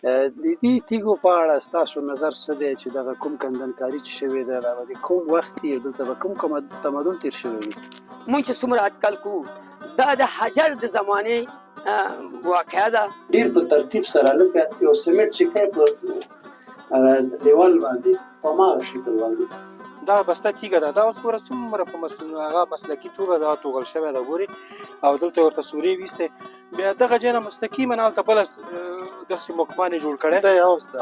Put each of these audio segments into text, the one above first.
د دې تیږو په اړه ستاسو نظر څه دی چې دغه کوم کندنکاري چې شوې ده دا به د کوم وخت کې دلته به کوم تمدن تیر شوی وي؟ مونږ چې څومره اټکل کوو دا د حجر د زمانې واقعه ده. ډېر په ترتیب سره لکه یو سیمنټ چې کوي په لیول باندې په هماغه شکل باندې دا بسته تیږه ده. دا اوس ګوره څومره په هغه مسلکي توګه دا توغل شوې ده ګورې، او دلته ورته سورې ویستې، بیا دغه ځای نه مستقیما هلته بله داسې مکمان یې جوړ کړی دی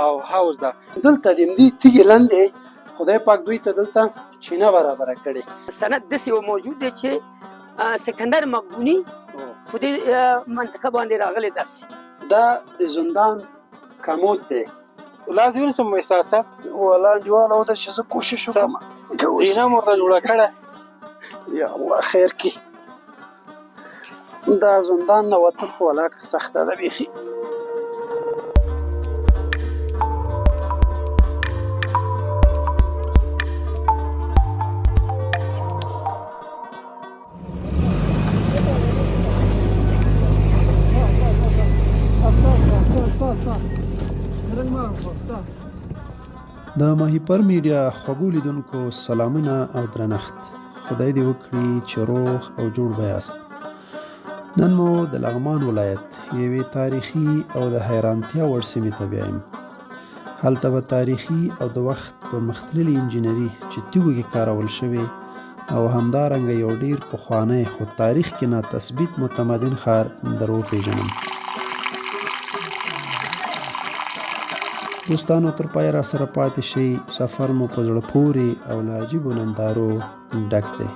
او حوض ده. دلته د همدې تیږې لاندې خدای پاک دوی ته دلته چینه برابره کړې. سند داسې یو موجود دی چې سکندر مقدوني په دې منطقه باندې راغلی داسې. دا د زندان کمود دی. لاس دې ونیسم احساسه والله انډیواله وده چې زه کوشش وکړم زینه مو ورته جوړه کړه. یا الله خیر کړي. دا زندان نه وتل خو ولاکه سخته ده بیخي. د ماهیپر میډیا خوږو لیدونکو سلامونه او درنښت. خدای دې وکړي چې روغ او جوړ به یاست. نن مو د لغمان ولایت یوې تاریخي او د حیرانتیا وړ سیمې ته بیایم. هلته به تاریخي او د وخت په مختللې انجینري چې تیږو کې کارول شوې او همدارنګه یو ډیر پخوانی خو تاریخ کې نا تثبیت متمدن ښار در وپېژنم. دوستانو تر پایه را سره پاتې شئ. سفر مو په زړه پورې او له عجیبو نندارو ډک دی.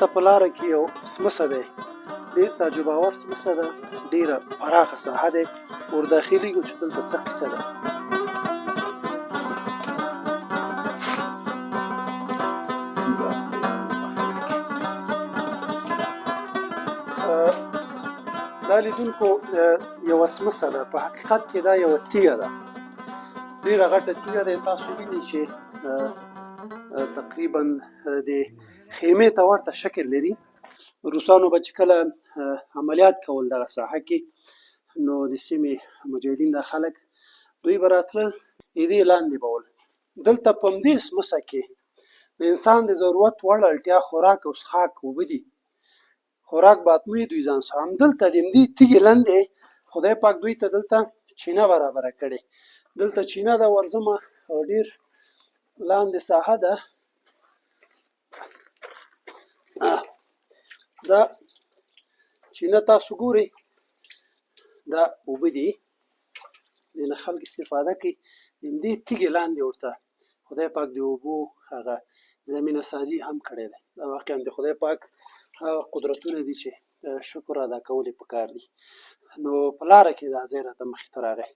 ته په لاره کې یو سمڅه دی، ډېر تعجب آور سمڅه ده، ډېره پراخه ساحه دی. ورداخلېږو چې دلته څه قصه ده. دا لیدونکو یوه سمڅه ده، په حقیقت کې دا یوه تیږه ده، ډېره غټه تیږه ده. تاسو وینئ چې تقریبا د خیمې ته ورته شکل لري. روسانو به چې کله عملیات کول دغه ساحه کې، نو د سیمې مجاهدین دا خلک دوی به راتلل ایدې لاندې به ول. دلته په همدې سمڅه کې د انسان د ضرورت وړ اړتیا خوراک او څښاک اوبه دي. خوراک به حتمي دوی ځان سره همدلته د همدې تیږې لاندې خدای پاک دوی ته دلته چینه برابره کړې. دلته چینه ده ورځمه او ډېر لاندې ساحه ده. دا چینه تاسو ګورئ، دا اوبه دي، دې نه خلک استفاده کوي. د همدې تیږې لاندې ورته خدای پاک د اوبو هغه زمینه سازي هم کړې ده. دا واقعا د خدای پاک هغه قدرتونه دي چې شکر ادا کول یې پکار دي. نو په لاره کې دا ځای راته مخې ته راغی.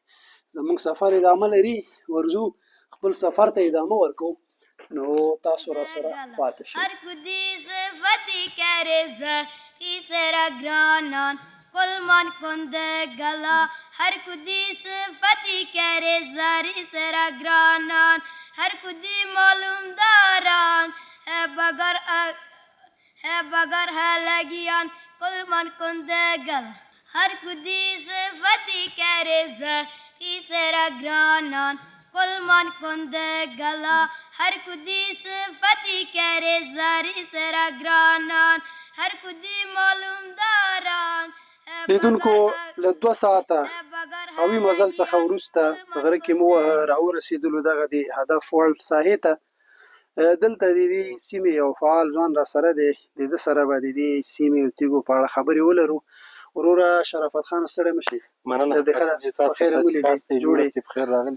زموږ سفر ادامه لري، ورځو خپل سفر ته ادامه ورکوو. نو تاسو را سره پاتې شئ. هر کدی صفتی کرے زخی سرا گرانان کلمان کند گلا. هر کدی صفتی کرے زاری سرا گرانان هر کدی معلوم داران ہے بگر ہے لگیان کلمان کند گلا. هر کدی صفتی کرے زخی سرا گرانان کلمان کند گلا. هر کدی صفتی کرے زاری سرا گرانان هر کدی معلوم داران. لیدونکو له 2 ساعته هوایي مزل څخه وروسته په غره کې مو راورسېدلو دغه د هدف وړ ساحې ته. دلته د دې سیمې یو فعال ځوان را سره دی، د ده سره به د دې سیمې او تیږو په اړه خبرې ولرو. وروره شرافت خان ستړی مه شئ. مننه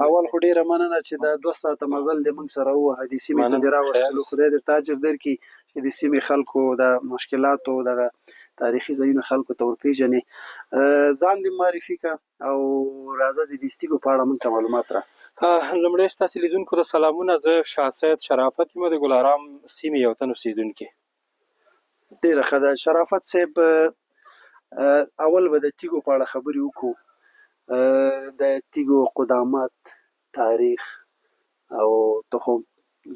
اول خو ډېره مننه چې دا 2 ساعته مزل دې موږ سره ووهه، دې سیمې ته دې راوستلو. خدای درته اجر درکړي چې د سیمې خلکو د مشکلاتو دغه تاریخي ځایونه خلکو ته ورپېژنې. ځان دې معرفي کړه او راځه د دې تیږو په اړه موږ ته معلومات را. لومړی ستاسې لیدونکو ته سلامونه. زه شاه سید شرافت یم د ګلارام سیمې یو تن اوسېدونکی. ډېره ښه ده شرافت صاحب، اول به د تیږو په اړه خبرې وکړو. د تیږو قدامت، تاریخ او تخم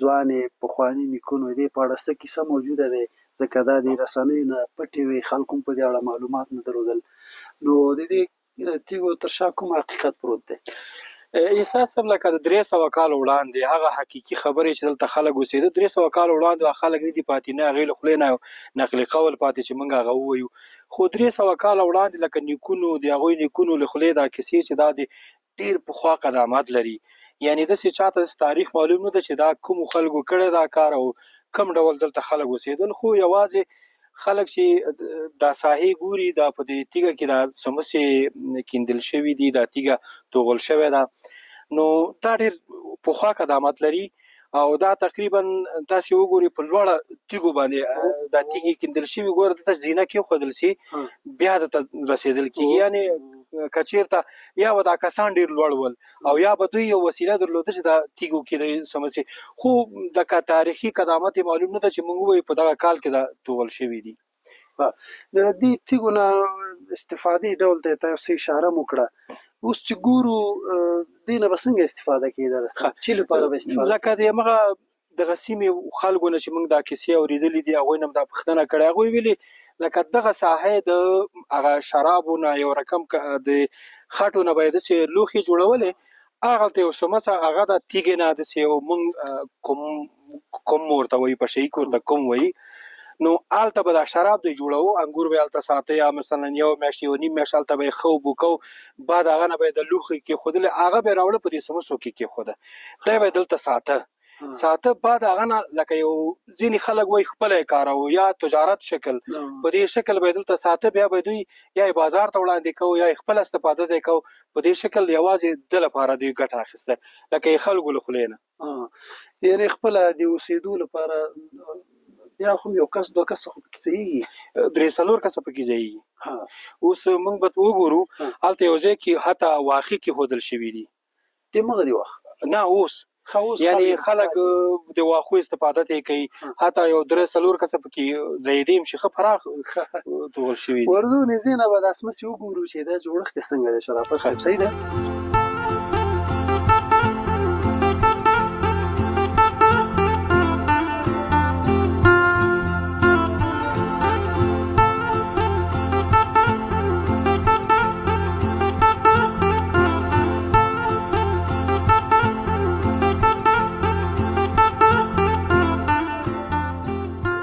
ځوانې پخواني نیکونو دې په اړه څه کیسه موجوده دی، ځکه دا د رسنیو نه پټې وې، خلکو هم په دې اړه معلومات نه درلودل. نو د دې تیږو تر شا کوم حقیقت پروت دی؟ احساس هم لکه د 300 کال وړاندې هغه حقیقي خبرې چې دلته خلک اوسېده 300 کال وړاندې خلک نه دي پاتې، نه هغې له خولې نه نقلي قول پاتې چې موږ هغه ووایو. خو 300 کال وړاندې لکه نیکونو د هغوی نیکونو له خولې دا کیسې چې دا د ډېر پخوا قدامت لري. یعنې داسې چاته تاریخ معلوم نه ده چې دا کومو خلکو کړی دا کار او کوم ډول دلته خلک اوسېدل. خو یوازې خلک چې دا ساحې ګوري، دا په دې تیږه کې دا څمڅې کیندل شوي دي، دا تیږه توغل شوې ده، نو دا ډېر پخوا قدامت لري. او دا تقریبا تاسې وګورئ په لوړه تیږو باندې دا تیږې کیندل شوي، ګوره دلته زینه کېښودل سي بیا دلته رسېدل کېږي. یعنې که چېرته یا به دا کسان ډېر لوړ ول او یا به دوی یو وسیله درلوده چې دا تیږو کې د څمڅې، خو لکه تاریخي قدامت یې معلوم نه ده چې موږ ووایو په دغه کال کې دا توغل شوي دي. د دې تیږو نه استفادې ډول ته تاسو اشاره مو کړه، اوس چې ګورو دې نه به څنګه استفاده کېدل، چې لپاره به استفاده؟ لکه د همغه دغه سیمې خلکو نه چې موږ دا کیسې اورېدلې دي، هغوی نه هم دا پوښتنه کړې، هغوی ویلي لکه دغه ساحې د هغه شرابو نه یو رقم د خټو نه به یې داسې لوښي جوړولې، هغلته یو څمڅه هغه د تیږې نه داسې یو موږ کوم ورته وایي، په شهي کې ورته کوم وایي، نو هلته به دا شراب دوی جوړوو، انګور به یې هلته ساته، یا مثلا یو میاشت یو نیم میاشت هلته به یې ښه اوبه کوو، بعد هغه نه به یې د لوښي کېښودلې، هغه به یې راوړه په دې څمڅو کې کېښوده، دی به یې دلته ساته، بعد هغه نه لکه یو ځینې خلک وایي خپله یې کاروو یا تجارت شکل، په دې شکل به یې دلته ساته، بیا به دوی یا یې بازار ته وړاندې کوو یا یې خپله استفاده دی کوو، په دې شکل یوازې د لپاره دوی ګټه اخیسته، لکه یې خلکو له خولې نه. یعنې خپله د اوسېدو لپاره بیا خو یو کس دوه کسه خو پکې ځایېږي، 3-4 کسه پکې ځایېږي. اوس موږ به وګورو هلته یو ځای کې حتی واښې کېښودل شوي دي. دمغه د واښه نه اوس یعنې خلک د واښو استفاده ته یې کوي، حتی یو 3-4 کسه پکې ځایېدي هم شي، ښه پراخ توغل شوي دي. ورځو نږدې نه به دا څمڅې وګورو چې دا جوړښت یې څنګه دی. شرافت صاحب صحیح ده؟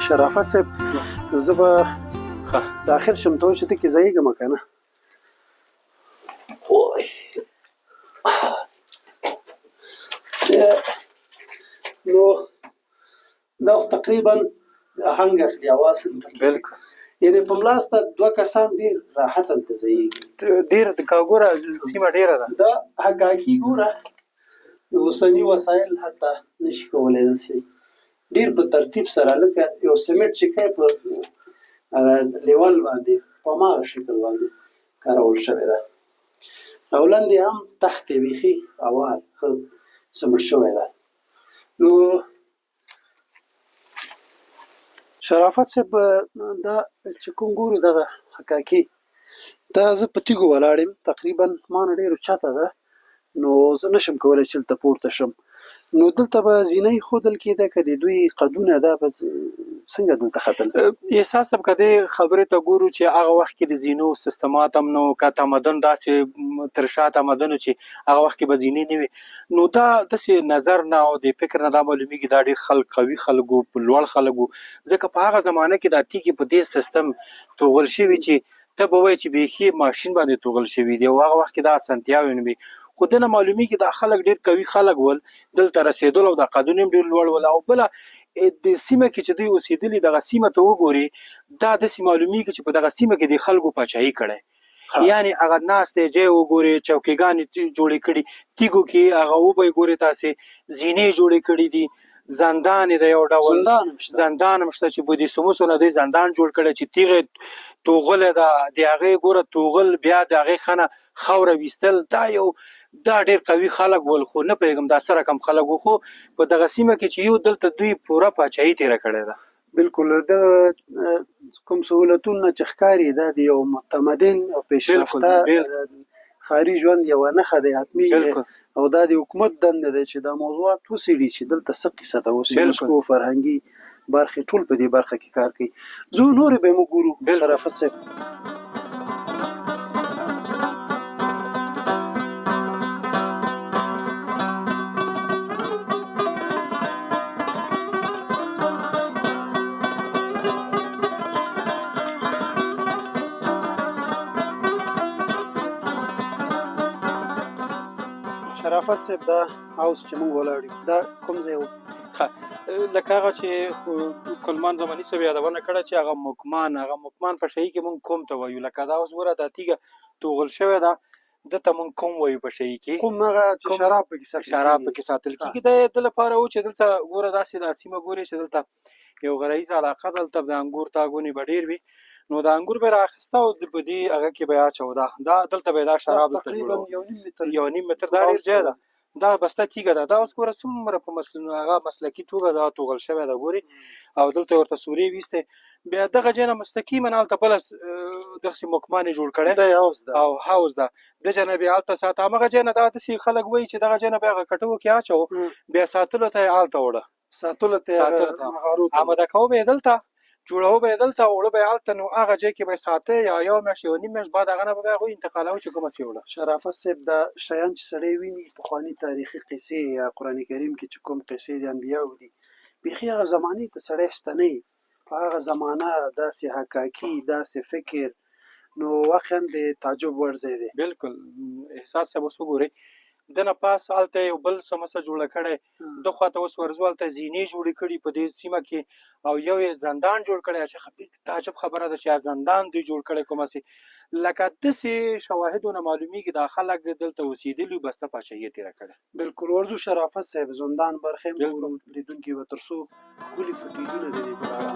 شرافت صاحب زه به داخل شم، ته چې ته کې ځایېږم که نه؟ نو دا تقریبا آهنګ اخلي، اواز بلکل، یعنې په ملاسته 2 کسان ډېر راحت هلته ځایېږي. ډېره ګوره سیمه ډېره ده، دا حقاقي ګوره اوسني وسایل حتی نشي کولی داسې ډېر په ترتیب سره، لکه یو سیمنټ چې کوي په لیول باندې په هماغه شکل باندې کارول شوې ده، او لاندې هم تخت یې بیخي هوار ښه سمټ شوی ده. نو شرافت صاحب دا چې کوم ګورو دغه حقاقي، دا زه په تیږو ولاړ یم، تقریبا ما نه ډېر اوچته ده، نو زه نشم کولی چې دلته پورته شم. نو دلته به زینه ایښودل کېده که د دوی قدونه، دا به څنګه دلته ختل؟ احساس صاحب که دې خبرې ته ګورو چې هغه وخت کې د زینو سیستمات هم نه و، که تمدن داسې تر شا تمدن و چې هغه وخت کې به زینې نه وي، نو دا داسې نظر نه او د فکر نه دا معلومېږي دا ډېر خلک قوي خلک وو، لوړ خلک وو، ځکه په هغه زمانه کې دا تیږې په دې سیستم توغل شوي چې ته به وایې چې بیخي ماشین باندې توغل شوي دي، او هغه وخت کې دا اسانتیاوې نه وي، خو دنه معلومېږي دا خلک ډېر قوي خلک ول، دلته رسېدل او دا قدونه هم ډېر لوړ ول. او بله د سیمه کې چې دوی اوسېدلي، دغه سیمه ته وګورې، دا داسې معلومېږي چې په دغه سیمه کې د خلکو پاچاهي کړی، یعنې هغه ناستې ځای وګورې، چوکیګانې جوړې کړي، تیږو کې هغه وبه یې ګورې تاسې زینې جوړې کړي دي، زندان یې د یو ډول زندان هم شته چې په دې څمڅو نه دوی زندان جوړ کړی چې تیغې توغلې ده، د هغې ګوره توغل، بیا د هغې ښه نه خاوره ویستل، دا یو دا ډېر قوي خلک ول، خو نه پوهېږم دا څه رقم خلک وو، خو په دغه سیمه کې چې یو دلته دوی پوره پاچاهي تېره کړې ده. بالکل د کوم سهولتونه چې ښکاري دا د یو متمدن او پیشرفته ښاري ژوند یوه نښه دی حتمي، او دا د حکومت دنده ده چې دا موضوعات وڅېړي چې دلته څه قصه ده، اوس یونسکو فرهنګي برخې ټول په دې برخه کې کار کوي. زه نورې به یې وګورو. شرافت صاحب شرافت صاحب دا هاوس چې موږ ولاړ یو دا کوم ځای و؟ لکه هغه چې کلمان زماني صاحب یادونه کړه چې هغه مکمان په شاهي کې موږ کوم ته وایو. لکه دا اوس ګوره دا تیږه توغل شوې ده، دته موږ کوم وایو په شاهي کې؟ کوم هغه چې شراب پکې ساتل کېږي. دا د لپاره و چې دلته ګوره داسې دا سیمه ګورې چې دلته یو غرایزه علاقه دلته د انګور تاګونې به ډېر وي، نو د انګور به یې رااخیسته او په دې هغه کې به یې اچوه. دا دلته به یې دا شراب تقریبا 1.5 متر دا ډېر ځای ده. دا بسته تیږه ده. دا اوس ګوره څومره په هغه مسلکي توګه دا توغل شوې ده ګورې، او دلته ورته سورې ویستې. بیا دغه ځای نه مستقیما هلته بله دغسې مکمان یې جوړ کړی او هاوس ده. د ځای نه بیا هلته ساته همغه ځای نه دا داسې خلک وایي چې دغه ځای نه بیا هغه کټوو کې اچوه، بیا ساتلو ته یې هلته وړه، ساتلو ته آماده کوو به یې دلته، جوړو به یې دلته، وړه به یې هلته، نو هغه ځای کې به یې ساته یا یو میاشت یو نیم میاشت بعد هغه نه به بیا هغوی انتقالوو چې کومه سې وړه. شرافت صاحب دا شیان چې سړی ویني پخواني تاریخي قصې یا قرآن کریم کې چې کوم قصې د انبیاو دي، بیخي هغه زمانې ته سړی ستنوي، په هغه زمانه داسې حقاقي داسې فکر، نو واقعا د تعجب وړ ځای دی. بلکل احساس صاحب اوس وګورئ د نه پاس هلته یو بل سمڅه جوړه کړی، د خواته اوس ورځو هلته زینې جوړې کړي په دې سیمه کې، او یو یې زندان جوړ کړی چې تعجب خبره ده چې زندان دوی جوړ کړی کومه لکه داسې شواهدو نه معلومیږي دا خلک دلته اوسېدلي بسته پاچاهي یې تېره کړې. بلکل ورځو شرافت صاحب زندان برخې هم ګورو، لیدونکي به تر څو ښکلي فټیلونه د دې په لاره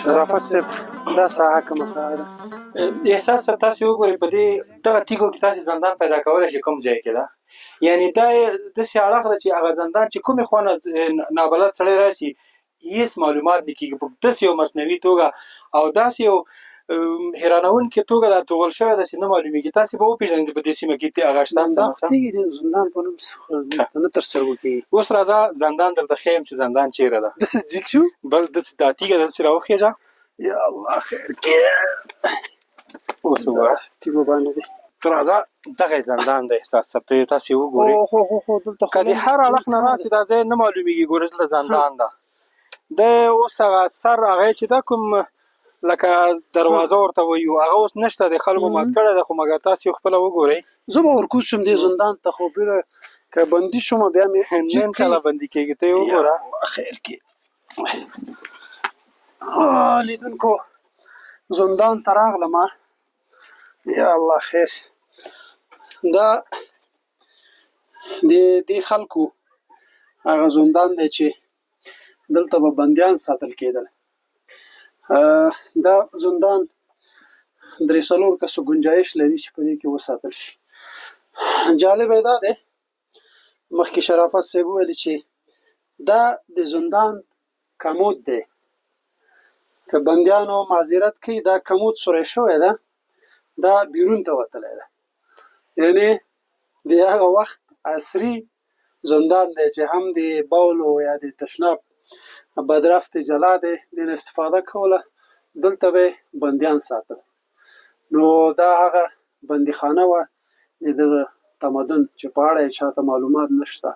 شرافت صاحب دا ساحه کومه ساحه ده؟ احساس صاحب تاسې وګورئ په دې دغه تیږو کې تاسې زندان پیدا کولی شئ کوم ځای کې ده، یعنې دا یې داسې اړخ ده چې هغه زندان چې کومې خوا نه نابلد سړی راشي هېڅ معلومات نه کېږي په داسې یو مصنوي توګه او داسې یو حیرانوونکې توګه دا توغل شوی داسې نه معلومېږي. تاسې به وپېژنئ په دې سیمه کې هغه شته تیږې د زندان په نوم نه تر سترګو کېږي. اوس راځه زندان درته ښیم چې زندان چېرې ده. جګ شو بل داسې دا تیږه داسې راوخېږه. یا الله خیر کې اوس وګوره تیږو باندې دی. راځه دغه زندان د احساس صاحب ته تاسې وګورئ که د هر اړخ نه راسي دا ځای نه معلومېږي. ګورئ دلته زندان ده، د اوس هغه سر هغه چې دا کوم لکه دروازه ورته وایو هغه اوس نشته، د خلکو مات کړی ده، خو مګر تاسې خپله وګورئ. زه به ورکوز شم دې زندان ته، خو بېله که بندي شوم بیا مې نن کله بندي کېږي ته یې وګوره. خیر کې لیدونکو زندان ته راغلم. یا الله خیر، دا د دې خلکو هغه زندان دی چې دلته به بندیان ساتل کېدل. دا زندان 3-4 کسو گنجایش لري چې په دې کې وساتل شي. جالب یې دا دی مخکې شرافت صاحب وویل چې دا د زندان کمود دی، که بندیانو معذرت کوي دا کمود سوری شوی ده، دا بیرون ته وتلی ده، یعنې د هغه وخت عصري زندان دی چې هم د بولو یا د تشناب بدرفت جلا دی دین استفاده کوله، دلته به بندیان ساتل. نو دا هغه بندیخانه وه د دغه تمدن چې په اړه یې چاته معلومات نشته،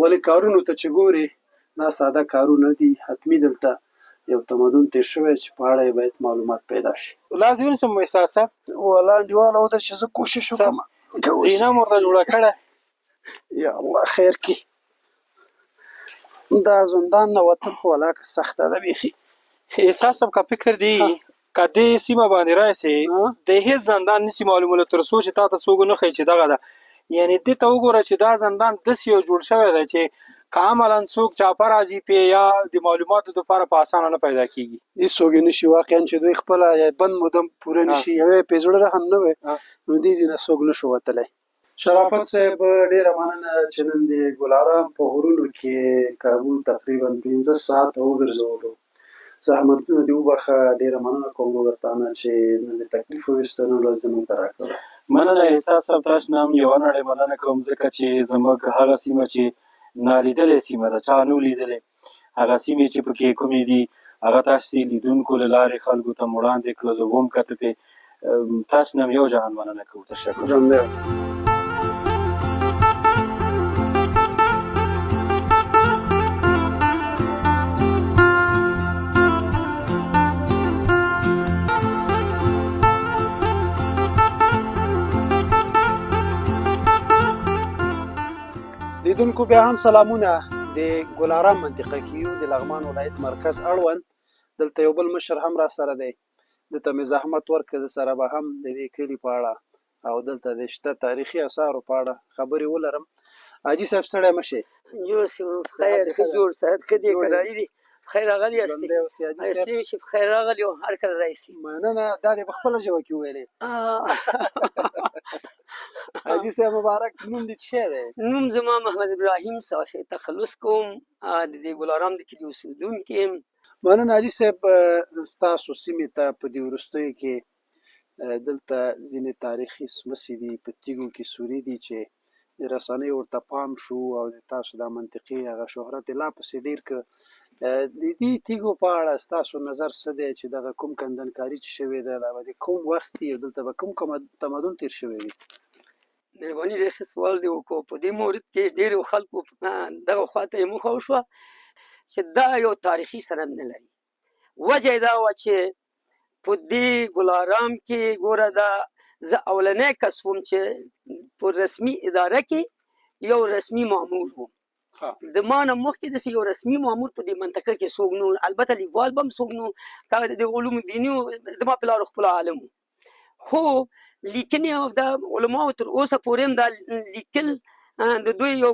ولې کارونو ته چې ګوري دا ساده کارونه دي، حتمي دلته یو تمدن تیر شوی چې په اړه یې باید معلومات پیدا شي. لاس دې ونیسم احساس صاحب؟ والله انډیواله وده چې زه کوشش وکړم. زینه مو ورته جوړه کړه. یا الله خیر کړي. دا زندان نه وتل خو ولاکه سخته ده بیخي. احساس هم که فکر دی که دې سیمه باندې راسې د هېڅ زندان نسي معلومولی تر څو چې تا ته څوک ونه ښیي چې دغه ده. یعنې دې ته وګوره چې دا زندان داسې یو جوړ شوی دی چې که عملا څوک چاپه راځي پې یا د معلوماتو دپاره په اسانه نه پیدا کېږي. هېڅوک یې نشي واقعا چې دوی خپله بند مدم پوره نشي یوه یې پې زړه رحم نه وی نو دې ځای نه څوک نشو وتلی. شرافت صاحب ډېره مننه چې نن د ګلارام په غرونو کې کابل تقریبا 15 ساعته وګرځولو. زحمتونه دې وبخښه. ډېره مننه کوم درتانه چې نن د تکلیف وویسته نن ورځ زموږ ته راکړه. مننه احساس صاحب، تاسو نه هم یوه نړۍ مننه کوم ځکه چې زموږ هغه سیمه چې نالیدلې سیمه ده، چا نه لیدلې، هغه سیمې چې پکې کومې دي هغه تاسې لیدونکو له لارې خلکو ته وړاندې کړلو، وم کته پې. تاسو نه هم یو جهان مننه کوو. تشکر. ژوندی اوسئ. لیدونکو بیا هم سلامونه. د ګلارام منطقه کې یو د لغمان ولایت مرکز اړوند. دلته یو بل مشر هم را سره دی. دلته مې زحمت ورکړ د سره به هم د دې کلي په اړه او دلته د شته تاریخي اثارو په اړه خبرې ولرم. حاجي صاحب ستړی مه شئ. جوړ سي خیر ښه جوړ صحت ښه دی کراري دي. خیر راغلی یاستئ. ژوندی اوسئ حاجي صاحب. ایستې چې خیر راغلی او هر کله راشي. مننه. دا دې په خپله ژبه کې وویلې. حاجي صاحب مبارک. نوم دې څه شی دی؟ نوم زما محمد ابراهیم صافي تخلص کوم. د دې ګلارام د کلي اوسېدونکی یم. مننه حاجي صاحب. ستاسو سیمې ته په دې وروستیو کې دلته ځینې تاریخي څمڅې دي په تیږو کې سوري دي چې د رسنیو ورته پام شو او د تاسو دا منطقې هغه شهرت یې لا پسې ډېر کړ. د دې تیږو په اړه ستاسو نظر څه دی چې دغه کوم کندنکاري چې شوې ده دا به د کوم وخت وي او دلته به کوم تمدن تېر شوی وي؟ مهرباني ډېر ښه سوال دی وکړو. په دې مورد کې ډېرو خلکو دغه خواته یې موخه وشوه چې دا یو تاریخي سند نه لري. وجه یې دا وه چې په دې ګلارام کې ګوره دا زه اولنی کس وم چې په رسمي اداره کې یو رسمي مامور وم. د ما نه مخکې داسې یو رسمي مامور په دې منطقه کې څوک نه و. البته لیکوال به هم څوک نه و. د علومو دیني د ما پلار خپله عالم و. خو لیکنې او د علماو تر اوسه پورې هم دا لیکل د دوی یو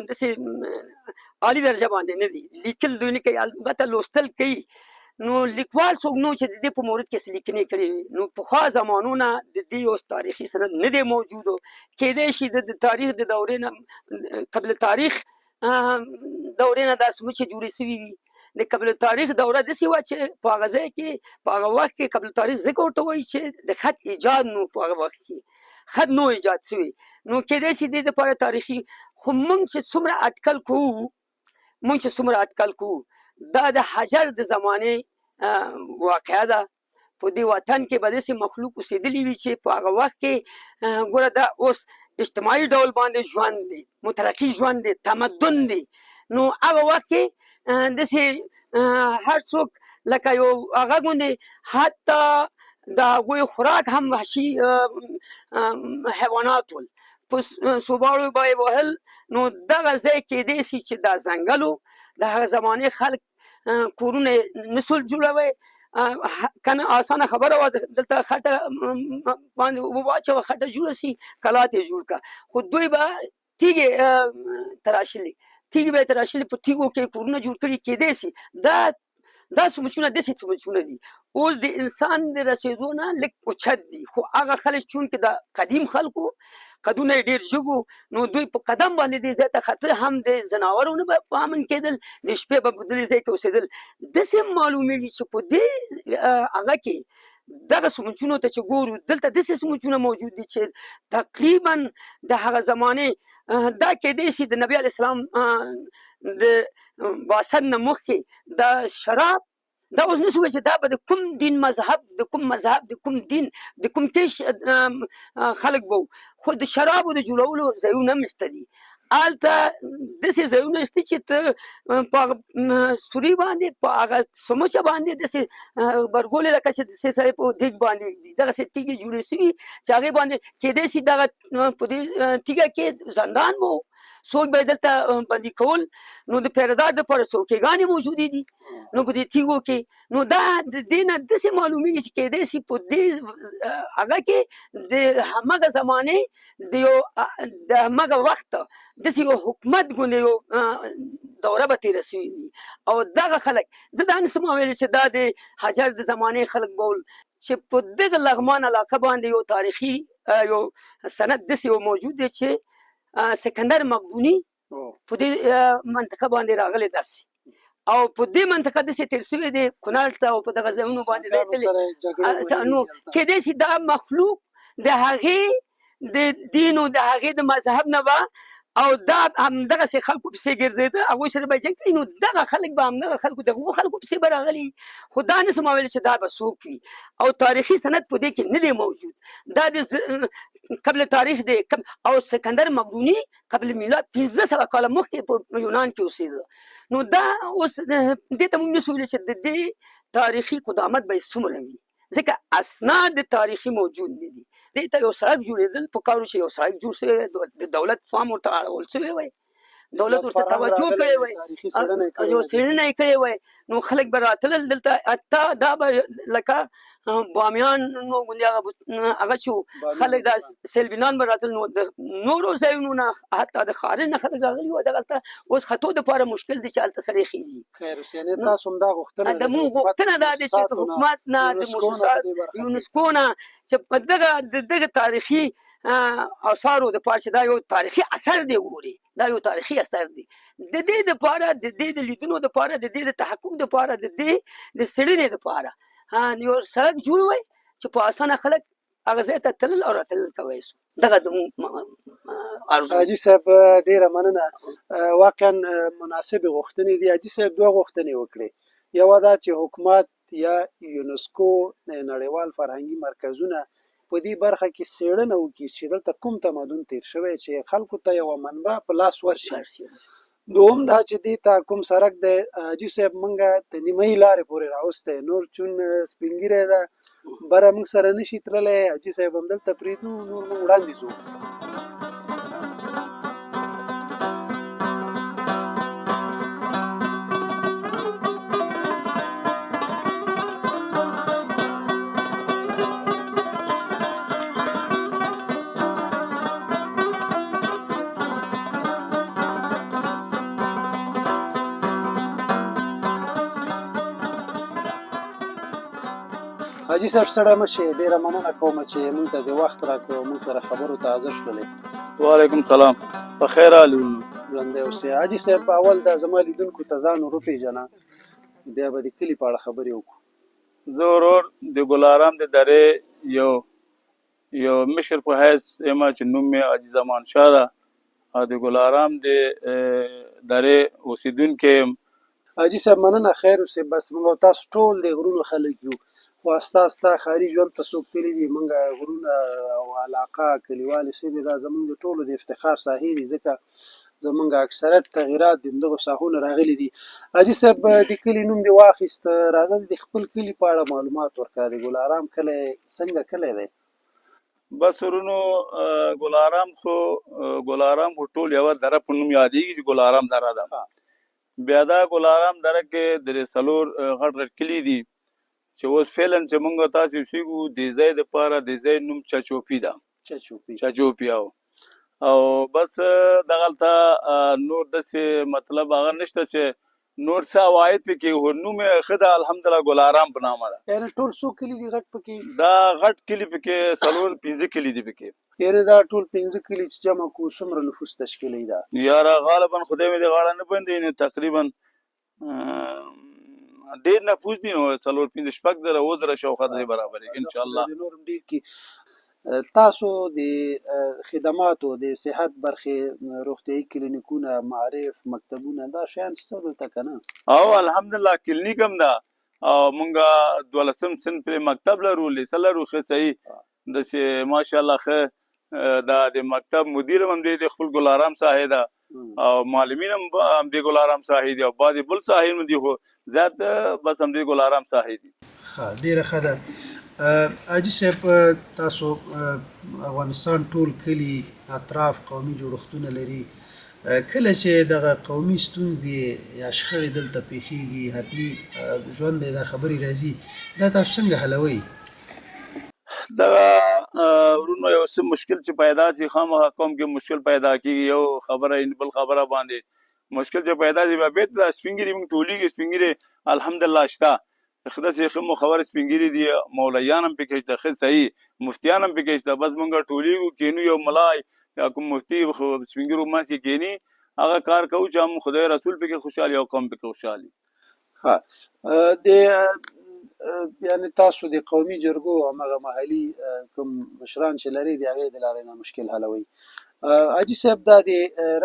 داسې عالي درجه باندې نه دي. لیکل دوی نه کوي، البته لوستل کوي. نو لیکوال څوک نو چې د دې په مورد کې څه لیکنې کړې وي. نو پخوا زمانو نه د دې اوس تاریخي سند نه دی موجود. کیدای شي د تاریخ د دورې نه قبل تاریخ دورې نه دا څمڅې جوړې شوي وي. د قبل تاریخ دوره داسې وه چې په هغه ځای کې په هغه وخت کې قبل تاریخ ځکه ورته وایي چې د خط ایجاد نو په هغه وخت کې خط نو ایجاد شوی. نو کیدای شي د دې لپاره تاریخي. خو موږ چې څومره اټکل کوو دا د حجر د زمانې واقعه ده. په دې وطن کې به داسې مخلوق اوسېدلي وي چې په هغه وخت کې ګوره دا اوس اجتماعي ډول باندې ژوند دی، مترقي ژوند دی، تمدن دی. نو هغه وخت کې داسې هر څوک لکه یو هغه غوندې حتی د هغوی خوراک هم وحشي حیوانات ول. په صوباړو به یې وهل. نو دغه ځای کېدای شي چې دا ځنګل و. د هغه زمانې خلک کورونه نسل جوړوي. کنه اسانه خبره وه دلته خټه باندې اوبه واچوه، خټه جوړه شي، کلات یې جوړ کړه. خو دوی به تیږې تراشلې په تیږو کې کورونه جوړ کړي. کېدای شي دا سمچونه داسې سمچونه دي اوس د انسان د رسېدو نه لږ اوچت دي. خو هغه خلک چونکې د قدیم خلکو قدونه یې ډېر ژږ وو نو دوی په قدم باندې دې ځای ته خطر هم د ځناورو نه به په امن کېدل، د شپې به په دې ځای کې اوسېدل. داسې معلومېږي چې په دې هغه کې دغه سمچونو ته چې ګورو دلته داسې سمچونه موجود دي چې تقریبا د هغه زمانې دا کېدای شي د نبي علیه السلام د بعثت نه مخکې دا شراب دا اوس نشو چې دا به د کوم دین مذهب د کوم دین د کوم کیش خلک به خو د شرابو د جوړولو ځایونه هم شته دي. هلته داسې ځایونه شته چې ته په هغه سوري باندې په هغه سموچه باندې داسې برګولې لکه چې داسې سړی په دیګ باندې دغسې تیږې جوړې شوي چې هغې باندې کیدای شي دغه په دې تیږه کې زندان مو څوک به یې دلته بندي کول نو د پیردار دپاره څوکیګانې موجودې دي نو په دې تیږو کې نو دا د دې نه داسې معلومیږي چې کیدای شي په دې هغه کې د همغه زمانې د همغه وخت داسې یو حکومت ګونې یو دوره به تېره شوې وي او دغه خلک زه دا نشم ویلی چې دا د حجر د زمانې خلک به ول چې په دغه لغمان علاقه باندې یو تاریخي یو سند داسې یو موجود دی چې سکندر مقدوني په دې منطقه باندې راغلی داسې او په دې منطقه داسې تېر شوی دی کونړ ته او په دغه ځایونو باندې نو کیدای شي دا مخلوق د هغې د دین او د هغې د مذهب نه به او دا همدغسې خلکو پسې ګرځېده هغوی سره به یې جنګ کوي نو دغه خلک به همدغه خلکو د هغو خلکو پسې به راغلي خو دا نشم ویلی چې دا به څوک وي او تاریخي سند په دې کې نه دی موجود دا د قبل تاریخ دی او سکندر مقدوني قبل میلاد 1500 کاله مخکې په یونان کې اوسېده نو دا اوس دې ته موږ نشو ویلی چې د دې تاریخي قدامت به یې څومره وي ځکه اسناد تاریخي موجود نه دي دې ته یو سړک جوړېدل پکار و چې یو سړک جوړ شوی د دولت فام ورته اړول شوی وی دولت ورته توجه کړې وی یو څېړنه یې کړې وی نو خلک به راتلل دلته حتی دا به لکه بامیان نو هغه چې خلک دا سیلبینان به راتلل نو د نورو ځایونو نه حتی د ښاري نه خلک راغلي وو دغلته اوس خطو دپاره مشکل دی چې هلته سړی خیږي خیر اوس یعنې تاسو هم دا غوښتنه د مونږ غوښتنه دا ده چې د حکومت نه د مؤسسات یونسکو نه چې په دغه تاریخي آثارو دپاره چې دا یو تاریخي اثر دی ګوري دا یو تاریخي اثر دی د دې دپاره د دې د لیدنو دپاره د دې د تحقق دپاره د دې د څېړنې دپاره یو سړک جوړ وی چې په اسانه خلک هغه ځای ته تلل او راتلل کوی شو دغه د حاجي صاحب ډېره مننه واقعا مناسبې غوښتنې دي حاجي صاحب دوه غوښتنې وکړې یوه دا چې حکومت یا یونسکو نړیوال فرهنګي مرکزونه په دې برخه کې څېړنه وکړي چې دلته کوم تمدن تېر شوی چې خلکو ته یوه منبع په لاس ورشي دوم دا چې دې ته کوم سړک دی حاجي صاحب موږ د نیمایي لارې پورې راوستی نور چون سپین ږیری ده بره موږ سره نشي تللی حاجي صاحب همدلته پرېږدو نور موږ وړاندې ځو حاجي صاحب ستړی مه شئ ډېره مننه کوم چې موږ ته د وخت راکړ او موږ سره خبرو ته حاضر شولې وعلیکم سلام په خیر حال یو ژوندی اوسئ حاجي صاحب اول دا زما لیدونکو ته ځان ور وپېژنه بیا به د کلي په اړه خبرې وکړو زه ورور د ګلارام د درې یو مشر په حیث یم چې نوم مې حاجي زمان شاه ده او د ګلارام د درې اوسېدونکی یم حاجي صاحب مننه خیر اوسئ بس موږ او تاسو ټول د غرونو خلک یو خو ستا ښاري ژوند ته څوک تللي دي موږ غرونه او علاقه کلیوالې سیمې دا زموږ د ټولو د افتخار ساحې دي ځکه زموږ اکثریت تغیرات د همدغو ساحو نه راغلي دي حاجي صاحب د کلي نوم دې واخیست راځه د خپل کلي په اړه معلومات ورکړه د ګلارام کلی څنګه کلی دی بس ورونو ګلارام خو ټول یوه دره په نوم یادېږي چې ګلارام دره ده بیا دا ګلارام دره کې درې څلور غټ غټ کلي دي چې اوس فعلا چې موږ تاسې اوسېږو د ځای دپاره د ځای نوم چاچوپي ده چاچوپي او بس دغلته نور داسې مطلب هغه نشته چې نور څه عواید پکې خو نوم یې ښه ده الحمدلله ګلارام په نامه ده یعنې ټول څو کلي دي غټ پکې دا غټ کلي پکې څلور پنځه کلي دي پکې یعنې دا ټول پنځه کلي چې جمع کړو څومره نفوس تشکیلوي دا یاره غالبا خدای مې دې غاړه نه بندوي نو تقریبا ډېر نفوس دي نو څلور پنځه شپږ زره اووه زره شاوخوا دې برابر انشاءالله نور هم ډېر کي تاسو د خدماتو د صحت برخې روغتیایي کلینیکونه معارف مکتبونه دا شیان شته دلته که نه او الحمدلله کلینیک هم ده او مونږ 12 صنف پرې مکتب لرو لیسه لرو ښه صحیح داسې ماشاءالله ښه دا د مکتب مدیر هم دی د خپل ګلارام ساحې ده او معلمین هم همدې ګلارام ساحې دي او بعضې بل ساحې هم دي خو زیات بس همدې ګلارام ساحې دي. ډېره ښه ده. حاجي صاحب تاسو افغانستان ټول کلي اطراف قومي جوړښتونه لري، کله چې دغه قومي ستونزې یا شخړې دلته پیښیږي حتمي ژوند دی دا خبرې راځي، دا تاسو څنګه حلوئ؟ دغه ورونو یو څه مشکل چې پیدا شي خامخا قوم کې مشکل پیدا کېږي، یو خبره بل خبره باندې مشکل چې پیدا شي بیا بېرته سپین ږیري موږ ټولېږي، سپین ږیري الحمدلله شته، داسې ښه مخور سپین ږیري دي، مولایان هم پکې شته، ښه صحیح مفتیان هم پکې شته، بس موږ ټولېږو کینو یو ملا یا کوم مفتي سپین ږیرو منځ کې کیني هغه کار کوو چې هم خدای رسول پکې خوشحال او قوم پکې خوشحال وي. یعنې تاسو د قومي جرګو همغه محلي کوم مشران چې لري د هغې د لارې نه مشکل حلوئ. حاجي صاحب دا د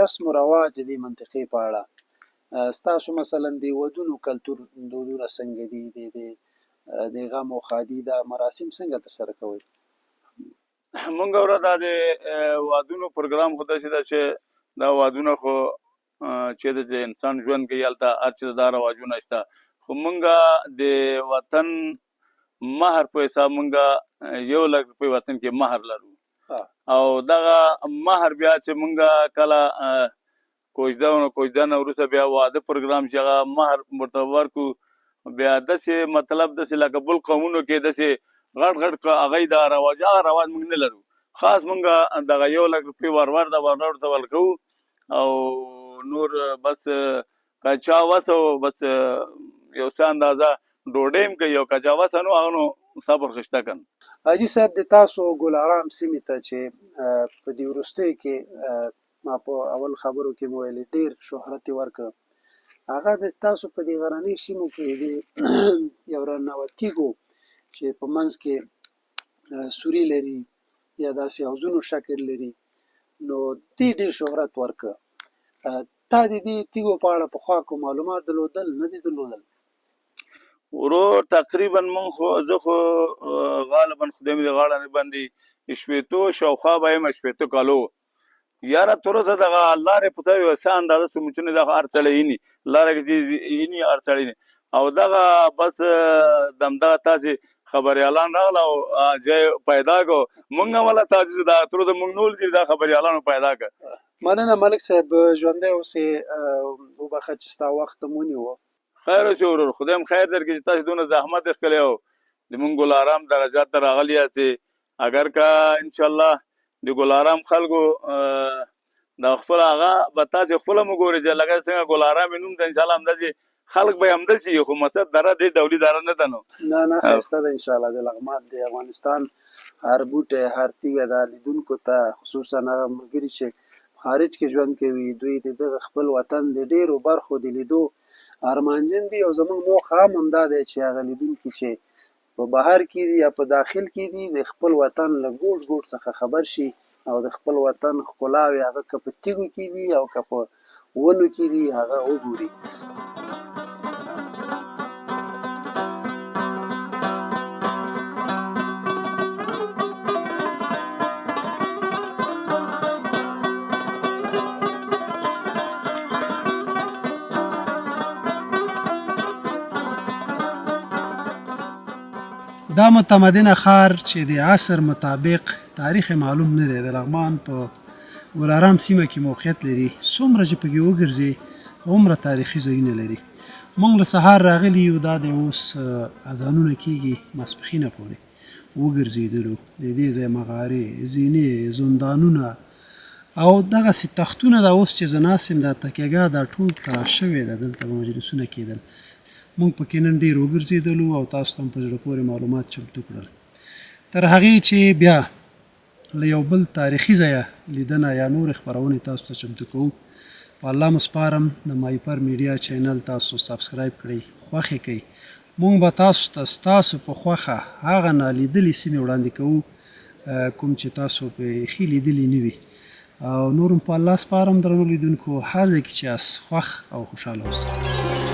رسم و رواج د دې منطقې په اړه ستاسو مثلا د ودونو کلتور دودونه څنګه دي، د غم او ښادي دا مراسم څنګه ترسره کوئ؟ مونږ وره دا د وادونو پروګرام خو داسې ده چې دا وادونه خو چې د انسان ژوند کوي هلته هر چې دا رواجونه شته، خو مونږ د وطن مهر په حساب مونږ 1 لک روپۍ وطن کې مهر لرو او دغه مهر بیا چې مونږ کله کوژده نه وروسته بیا واده پروګرام چې هغه مهر ورته ورکړو بیا داسې مطلب داسې لکه بل قومونو کې داسې غټ هغه دا رواج مونږ نه لرو، خاص مونږ دغه 1 لک روپۍ ورته ورکوو او نور بس که چا وس او بس یو څه اندازه ډوډۍ هم کوي او که چا وس نو هغه نو صبر خشته کن. حاجي صاحب د تاسو ګلارام سیمې ته چې په دې وروستیو کې ما په اول خبرو کې مو ویلې ډېر شهرت یې ورکړ، هغه د ستاسو په دې غرنۍ سیمو کې د یو راننوت تیږو چې په منځ کې سوري لري یا داسې حوضونو شکل لري نو دې ډېر شهرت ورکړ. تا د دې تیږو په اړه پخوا کوم معلومات درلودل نه دي درلودل؟ ورور تقریبا من خو زه خو غالبا خدای مې د غاړه نه باندې شپېتو شاوخوا به یم 80 کالو یاره تر اوسه دغه لارې په ته یو څه اندازه سموچونه دغه هر سړی ییني لاره کې ییني هر سړی او دغه بس دمدغه تاسې خبریالان راغله او ځای پیدا کړو مونږ هم ولا تاسې دا تر اوسه مونږ نول دي دا خبریالانو پیدا کړ. مننه ملک صاحب، ژوندی اوسې، وبخښه چې ستا وخت هم ونیوه. خیر اوسې ورور، خدای هم خیر درکړي چې تاسې دونه زحمت ښکلی او د مونږ ګلارام درجات ته راغلي یاستې، اگر که انشاءالله د ګلارام خلکو د خپل هغه به تاسې خپله مو ګورئ چې لکه څنګه ګلارام یې نوم ده انشاءالله همداسې خلک به یې همداسې وي، خو مقصد دره دې دولي دره نه ده. نو نه ښایسته ده انشاءالله. د لغمان د افغانستان هر بوټی هر تیږه ده لیدونکو ته، خصوصا هغه ملګري چې خارج کې ژوند کوي دوی د دغه خپل وطن د ډېرو برخو د لیدو ارمانجن دي او زموږ موخه هم همدا دی چې هغه لیدونکي چې په بهر کې دي یا په داخل کې دي د خپل وطن له ګوټ ګوټ څخه خبر شي او د خپل وطن ښکلاوې هغه که په تیږو کې دي او که په ونو کې دي هغه وګوري. دا متمدنه ښار چې د عصر مطابق تاریخ معلوم نه دی، د لغمان په ګلارام سیمه کې موقعیت لري، څومره چې پکې وګرځې هومره تاریخي ځایونه لري. موږ له سهار راغلي یو، دا د اوس اذانونه کېږي ماسپښینه پورې وګرځېدلو، د دې ځای مغارې، زینې، زندانونه او دغسې تختونه دا اوس چې زه ناست یم دا تکیهګاه دا ټول تراش شوی ده، دلته به مجلسونه کېدل. موږ پکې نن ډېر وګرځېدلو او تاسو ته هم په زړه پورې معلومات چمتو کړل. تر هغې چې بیا له یو بل تاریخي ځایه لیدنه یا نورې خپرونې تاسو ته چمتو کوو، په الله مو سپارم. د ماهیپر میډیا چینل تاسو سبسکرایب کړئ، خوښې کړئ. موږ به تاسو ته ستاسو په خوښه هغه نالیدلې سیمې وړاندې کوو کوم چې تاسو بیخي لیدلې نه وي. او نور هم په الله سپارم درنو لیدونکو، هر ځای کې چې یاست خوښ او خوشحاله اوسئ.